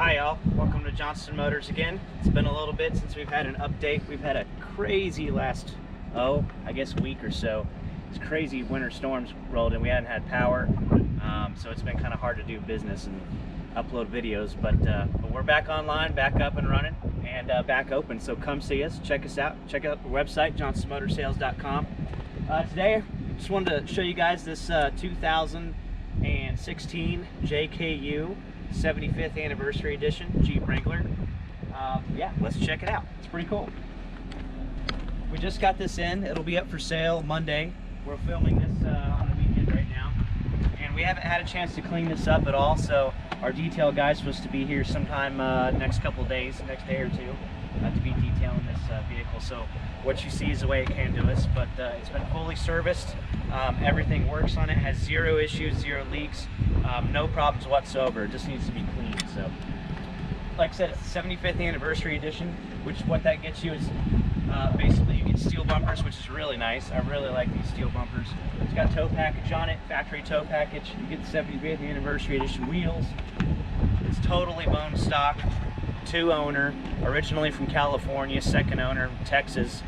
Hi y'all, welcome to Johnston Motors again. It's been a little bit since we've had an update. We've had a crazy last, I guess week or so. It's crazy winter storms rolled in. We hadn't had power, so it's been kind of hard to do business and upload videos, but we're back online, back up and running, and back open. So come see us, check us out. Check out the website, johnstonmotorsales.com. Today, I just wanted to show you guys this 2016 JKU 75th anniversary edition Jeep Wrangler. Yeah, let's check it out. It's pretty cool. We just got this in. It'll be up for sale Monday. We're filming this on the weekend right now, and we haven't had a chance to clean this up at all. So our detail guy's supposed to be here sometime next couple of days, next day or two, to be detailing this vehicle. So what you see is the way it came to us, but it's been fully serviced. Everything works on it, has zero issues, zero leaks, no problems whatsoever. It just needs to be cleaned. So like I said, it's the 75th anniversary edition, which what that gets you is basically you get steel bumpers, which is really nice. I really like these steel bumpers. It's got tow package on it, factory tow package. You get the 75th anniversary edition wheels. It's totally bone stock, 2-owner, originally from California, 2nd owner, Texas.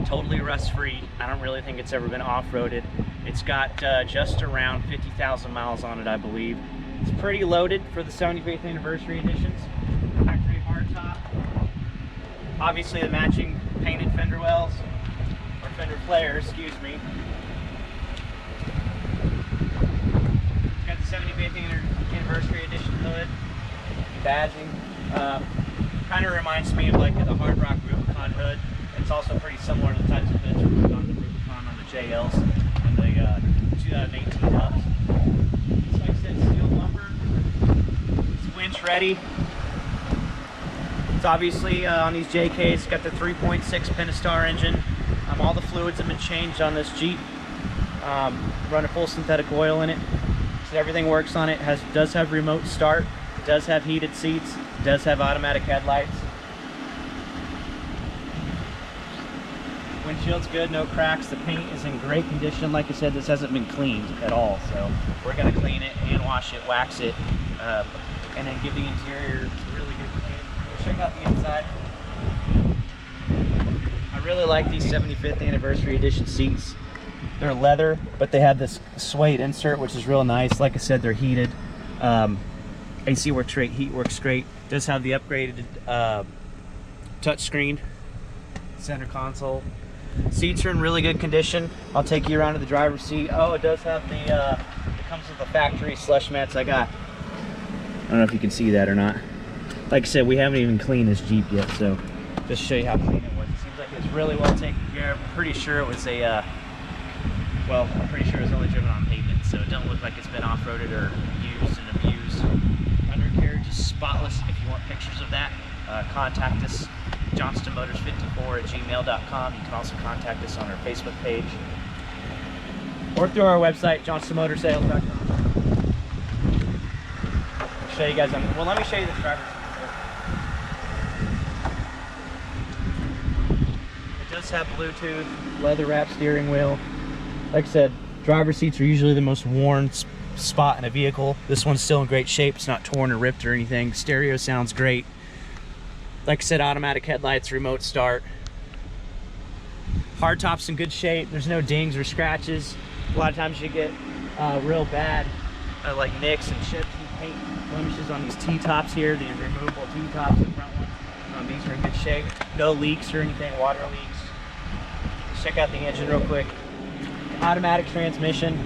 Totally rust-free. I don't really think it's ever been off-roaded. It's got just around 50,000 miles on it, I believe. It's pretty loaded for the 75th anniversary editions. Factory hardtop. Obviously the matching painted fender wells, or fender flares, excuse me. It's got the 75th anniversary edition hood, badging. Kind of reminds me of like the Hard Rock Rubicon hood. It's also pretty similar to the types of hoods we put on the Rubicon, on the JLs, and the 2018 hubs. So like I said, steel bumper. It's winch ready. It's obviously on these JKs, got the 3.6 Pentastar engine. All the fluids have been changed on this Jeep. Running full synthetic oil in it. So everything works on it. Does have remote start, does have heated seats, does have automatic headlights. Windshield's good, no cracks. The paint is in great condition. Like I said, this hasn't been cleaned at all, so we're going to clean it, hand wash it, wax it, and then give the interior a really good clean. Check out the inside. I really like these 75th anniversary edition seats. They're leather, but they have this suede insert, which is real nice. Like I said, they're heated. AC works great, heat works great. Does have the upgraded touch screen, center console. Seats are in really good condition. I'll take you around to the driver's seat. Oh, it does have the, it comes with the factory slush mats I got. I don't know if you can see that or not. Like I said, we haven't even cleaned this Jeep yet, so just to show you how clean it was. It seems like it's really well taken care of. I'm pretty sure it was a, well, I'm pretty sure it was only driven on pavement, so it doesn't look like it's been off-roaded or used and abused. Undercarriage is spotless. If you want pictures of that, contact us, johnstonmotors54@gmail.com. You can also contact us on our Facebook page or through our website, johnstonmotorsales.com. I'll show you guys on, well, let me show you the driver's seat. It does have Bluetooth, leather wrap steering wheel. Like I said, driver's seats are usually the most worn spot in a vehicle. This one's still in great shape. It's not torn or ripped or anything. Stereo sounds great. Like I said, automatic headlights, remote start. Hardtop's in good shape. There's no dings or scratches. A lot of times you get real bad like nicks and chips and paint blemishes on these T-tops here, these removable T-tops, the front ones. These are in good shape. No leaks or anything, water leaks. Let's check out the engine real quick. Automatic transmission.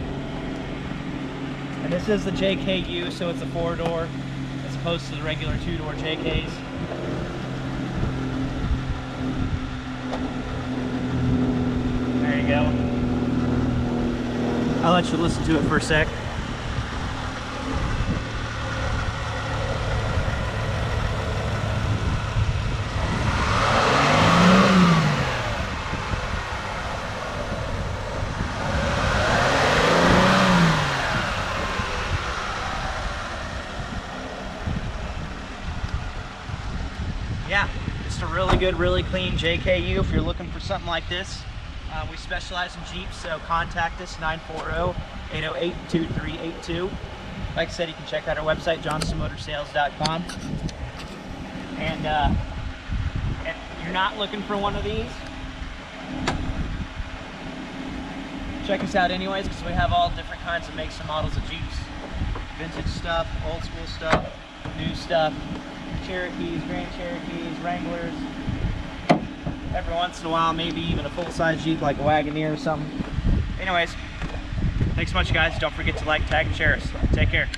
And this is the JKU, so it's a 4-door as opposed to the regular 2-door JKs. There you go. I'll let you listen to it for a sec. Yeah, just a really good, really clean JKU if you're looking for something like this. We specialize in Jeeps, so contact us, 940-808-2382. like I said, you can check out our website, johnsonmotorsales.com. And if you're not looking for one of these, check us out anyways, because we have all different kinds of makes and models of Jeeps. Vintage stuff, old school stuff, new stuff, Cherokees, Grand Cherokees, Wranglers. Every once in a while, maybe even a full-size Jeep like a Wagoneer or something. Anyways, thanks so much, guys. Don't forget to like, tag, and share us. Take care.